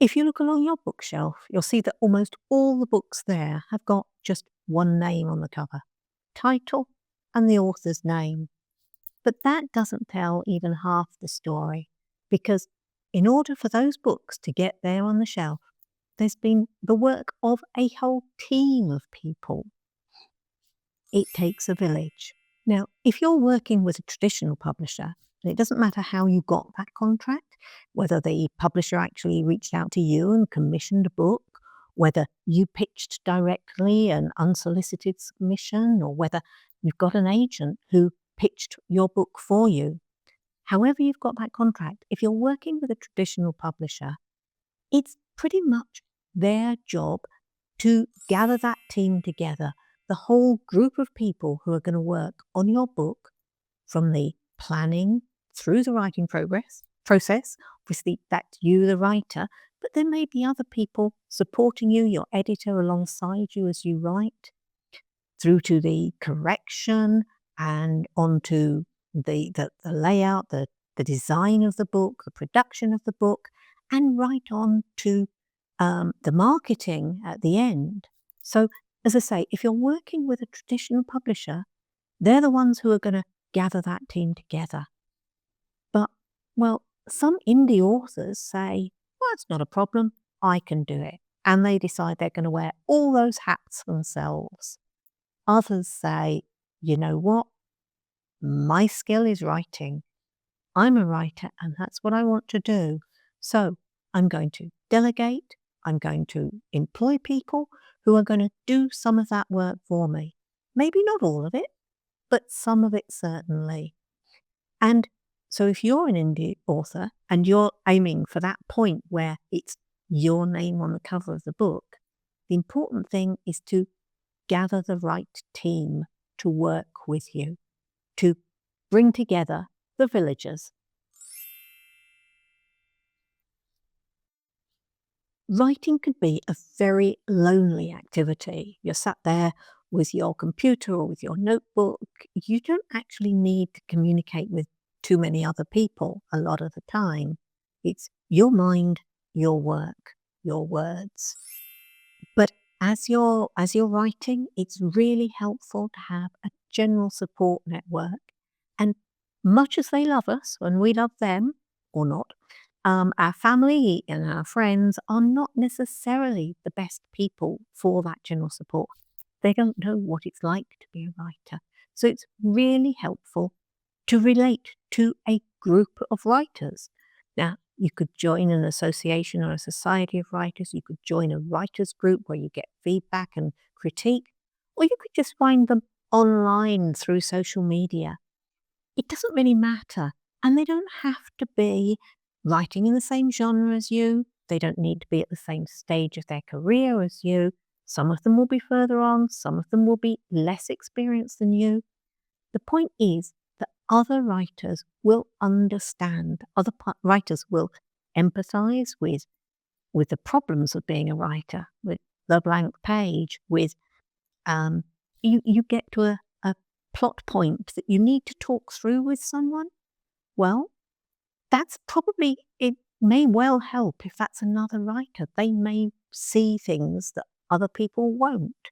If you look along your bookshelf, you'll see that almost all the books there have got just one name on the cover, title and the author's name. But that doesn't tell even half the story, because in order for those books to get there on the shelf, there's been the work of a whole team of people. It takes a village. Now, if you're working with a traditional publisher, and it doesn't matter how you got that contract, whether the publisher actually reached out to you and commissioned a book, whether you pitched directly an unsolicited submission, or whether you've got an agent who pitched your book for you. However you've got that contract, if you're working with a traditional publisher, it's pretty much their job to gather that team together, the whole group of people who are going to work on your book, from the planning through the writing process. Obviously, that's you, the writer, but there may be other people supporting you, your editor alongside you as you write, through to the correction and onto the layout, the design of the book, the production of the book, and right on to the marketing at the end. So, as I say, if you're working with a traditional publisher, they're the ones who are going to gather that team together. But, well, some indie authors say, well, it's not a problem, I can do it. And they decide they're going to wear all those hats themselves. Others say, you know what? My skill is writing. I'm a writer and that's what I want to do. So I'm going to delegate. I'm going to employ people who are going to do some of that work for me. Maybe not all of it, but some of it certainly. And so if you're an indie author and you're aiming for that point where it's your name on the cover of the book, the important thing is to gather the right team to work with you, to bring together the villagers. Writing could be a very lonely activity. You're sat there with your computer or with your notebook. You don't actually need to communicate with too many other people a lot of the time. It's your mind, your work, your words. But as you're writing, it's really helpful to have a general support network. And much as they love us and we love them, or not, our family and our friends are not necessarily the best people for that general support. They don't know what it's like to be a writer. So it's really helpful to relate to a group of writers. Now, you could join an association or a society of writers. You could join a writers group where you get feedback and critique, or you could just find them online through social media. It doesn't really matter. And they don't have to be writing in the same genre as you. They don't need to be at the same stage of their career as you. Some of them will be further on. Some of them will be less experienced than you. The point is that other writers will understand. Other writers will empathize with the problems of being a writer, with the blank page, with you get to a plot point that you need to talk through with someone. Well, that's probably, it may well help if that's another writer. They may see things that other people won't.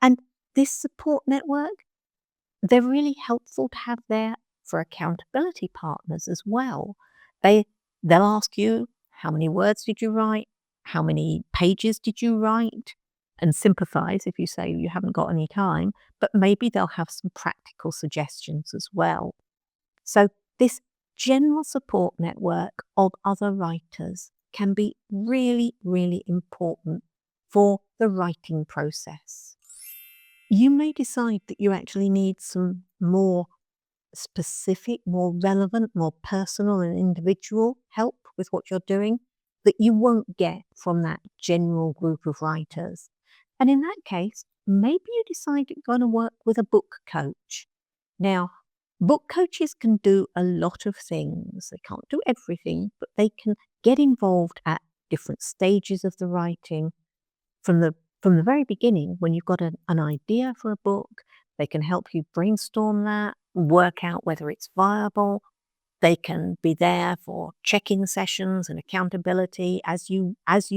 And this support network, they're really helpful to have there for accountability partners as well. They'll ask you, how many words did you write? How many pages did you write? And sympathize if you say you haven't got any time, but maybe they'll have some practical suggestions as well. So this general support network of other writers can be really, really important for the writing process. You may decide that you actually need some more specific, more relevant, more personal and individual help with what you're doing that you won't get from that general group of writers. And in that case, maybe you decide you're going to work with a book coach. Now, book coaches can do a lot of things. They can't do everything, but they can get involved at different stages of the writing. From the very beginning, when you've got an idea for a book, they can help you brainstorm that, work out whether it's viable. They can be there for check-in sessions and accountability as you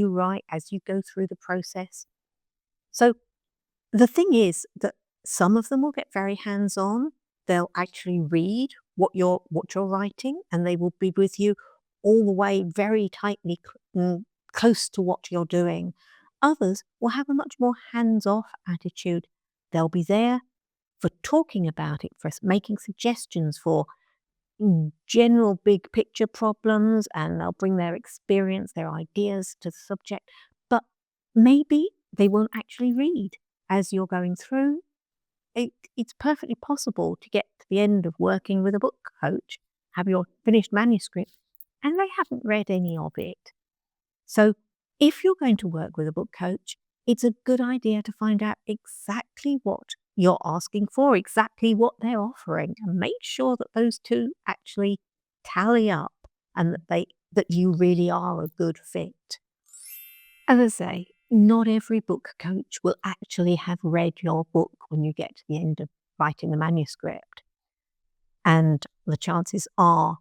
write, as you go through the process. So the thing is that some of them will get very hands-on. They'll actually read what you're writing, and they will be with you all the way very tightly close to what you're doing. Others will have a much more hands-off attitude. They'll be there for talking about it, for making suggestions for general big picture problems, and they'll bring their experience, their ideas to the subject. But maybe they won't actually read as you're going through. It's perfectly possible to get to the end of working with a book coach, have your finished manuscript, and they haven't read any of it. So if you're going to work with a book coach, it's a good idea to find out exactly what you're asking for, exactly what they're offering, and make sure that those two actually tally up and that you really are a good fit. As I say, not every book coach will actually have read your book when you get to the end of writing the manuscript. And the chances are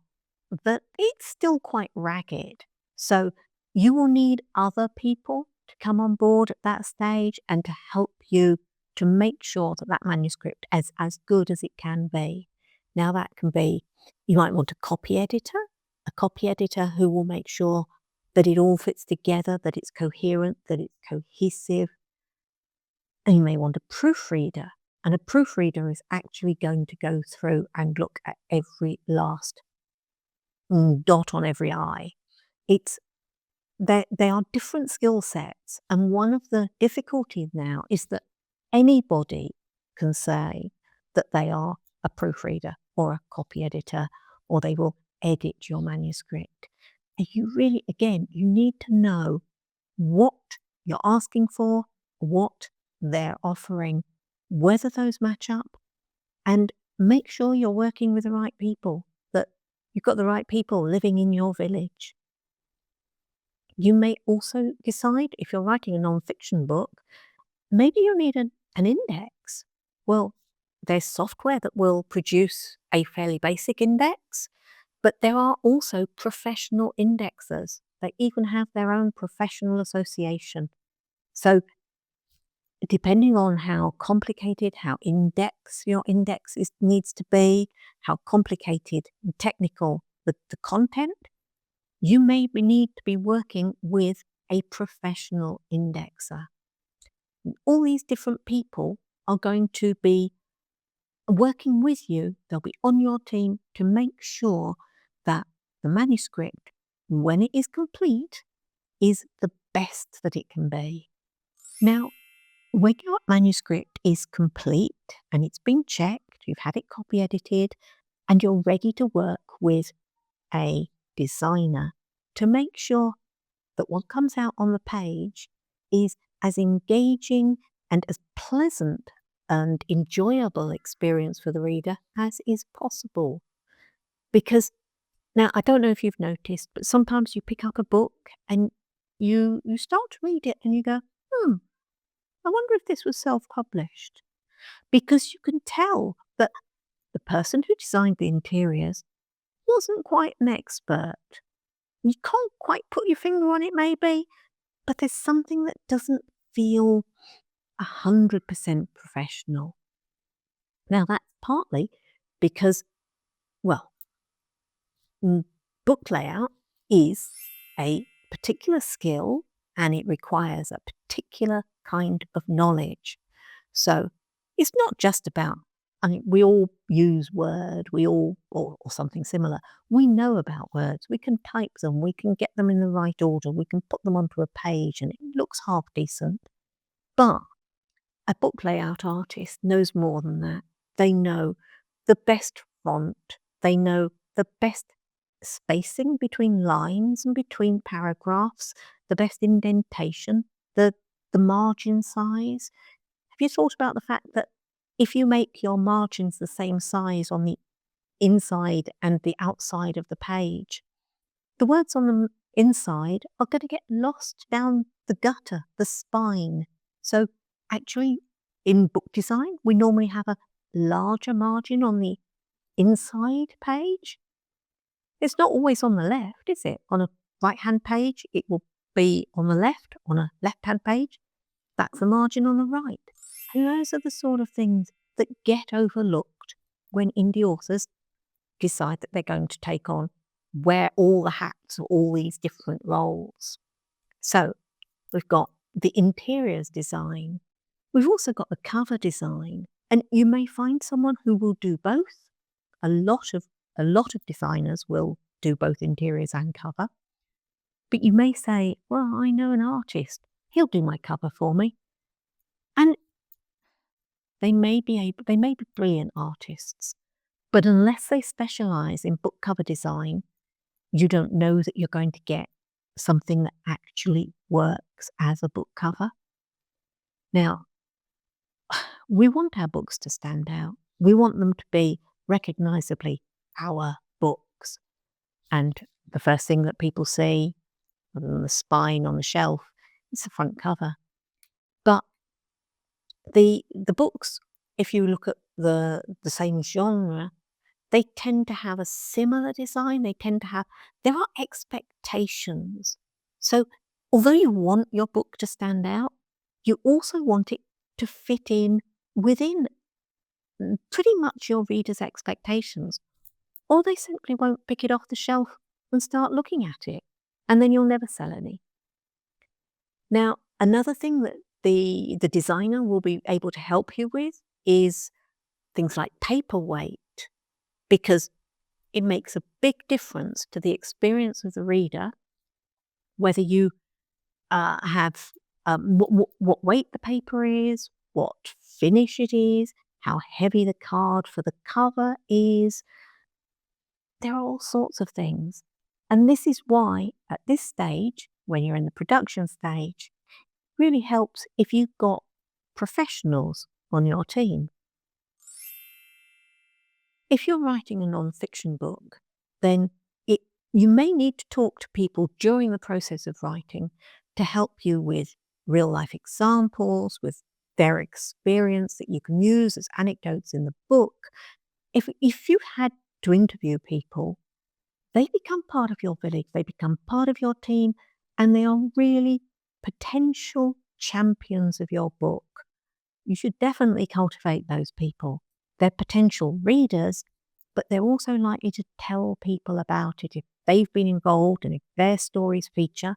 that it's still quite ragged. So you will need other people to come on board at that stage and to help you to make sure that that manuscript is as good as it can be. Now that can be, you might want a copy editor who will make sure that it all fits together, that it's coherent, that it's cohesive. And you may want a proofreader. And a proofreader is actually going to go through and look at every last dot on every I. They are different skill sets. And one of the difficulties now is that anybody can say that they are a proofreader or a copy editor, or they will edit your manuscript. And you really, again, you need to know what you're asking for, what they're offering, whether those match up, and make sure you're working with the right people, that you've got the right people living in your village. You may also decide, if you're writing a non-fiction book, maybe you need an index. Well, there's software that will produce a fairly basic index, but there are also professional indexers. They even have their own professional association. So depending on how complicated, how in-depth your index needs to be, how complicated and technical the content, you may need to be working with a professional indexer. All these different people are going to be working with you. They'll be on your team to make sure that the manuscript, when it is complete, is the best that it can be. Now, when your manuscript is complete and it's been checked, you've had it copy edited, and you're ready to work with a designer to make sure that what comes out on the page is as engaging and as pleasant and enjoyable experience for the reader as is possible. Because now, I don't know if you've noticed, but sometimes you pick up a book and you start to read it and you go, I wonder if this was self-published. Because you can tell that the person who designed the interiors wasn't quite an expert. You can't quite put your finger on it maybe, but there's something that doesn't feel 100% professional. Now that's partly because, well, book layout is a particular skill and it requires a particular kind of knowledge. So it's not just about, we all use Word, or something similar. We know about words. We can type them. We can get them in the right order. We can put them onto a page and it looks half decent. But a book layout artist knows more than that. They know the best font. They know the best spacing between lines and between paragraphs, the best indentation, the margin size. Have you thought about the fact that if you make your margins the same size on the inside and the outside of the page, the words on the inside are going to get lost down the gutter, the spine. So actually, in book design, we normally have a larger margin on the inside page. It's not always on the left, is it? On a right-hand page, it will be on the left. On a left-hand page, that's the margin on the right. And those are the sort of things that get overlooked when indie authors decide that they're going to take on, wear all the hats or all these different roles. So we've got the interiors design. We've also got the cover design. And you may find someone who will do both. A lot of designers will do both interiors and cover. But you may say, well, I know an artist. He'll do my cover for me. And they may be brilliant artists. But unless they specialize in book cover design, you don't know that you're going to get something that actually works as a book cover. Now, we want our books to stand out. We want them to be recognizably our books. And the first thing that people see, other than the spine on the shelf, is the front cover. But the books, if you look at the same genre, they tend to have a similar design. There are expectations. So although you want your book to stand out, you also want it to fit in within pretty much your reader's expectations, or they simply won't pick it off the shelf and start looking at it, and then you'll never sell any. Now, another thing that the designer will be able to help you with is things like paperweight, because it makes a big difference to the experience of the reader whether you have what weight the paper is, what finish it is, how heavy the card for the cover is. There are all sorts of things. And this is why, at this stage, when you're in the production stage, it really helps if you've got professionals on your team. If you're writing a non-fiction book, then you may need to talk to people during the process of writing to help you with real-life examples, with their experience that you can use as anecdotes in the book. If you've had to interview people, they become part of your village, they become part of your team, and they are really potential champions of your book. You should definitely cultivate those people. They're potential readers, but they're also likely to tell people about it if they've been involved and if their stories feature.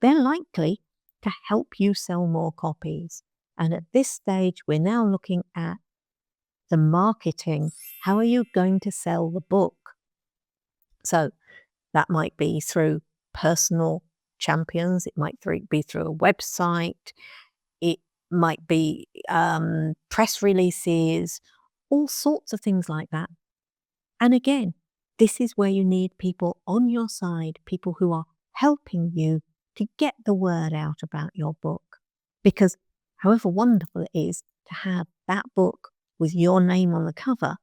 They're likely to help you sell more copies. And at this stage, we're now looking at the marketing. How are you going to sell the book? So that might be through personal champions. It might be through a website. It might be press releases, all sorts of things like that. And again, this is where you need people on your side, people who are helping you to get the word out about your book. Because however wonderful it is to have that book with your name on the cover,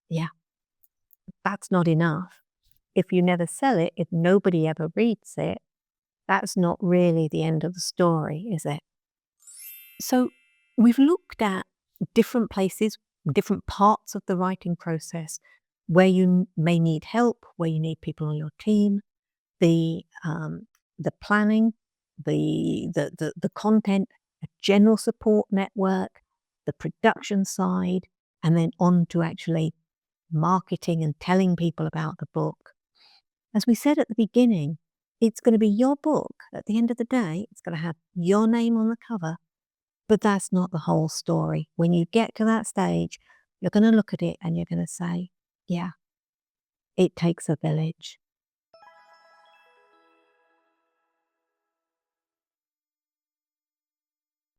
yeah, that's not enough. If you never sell it, if nobody ever reads it, that's not really the end of the story, is it? So we've looked at different places, different parts of the writing process where you may need help, where you need people on your team, the planning, the content, a general support network, the production side, and then on to actually marketing and telling people about the book. As we said at the beginning, it's going to be your book. At the end of the day, it's going to have your name on the cover. But that's not the whole story. When you get to that stage, you're going to look at it and you're going to say, yeah, it takes a village.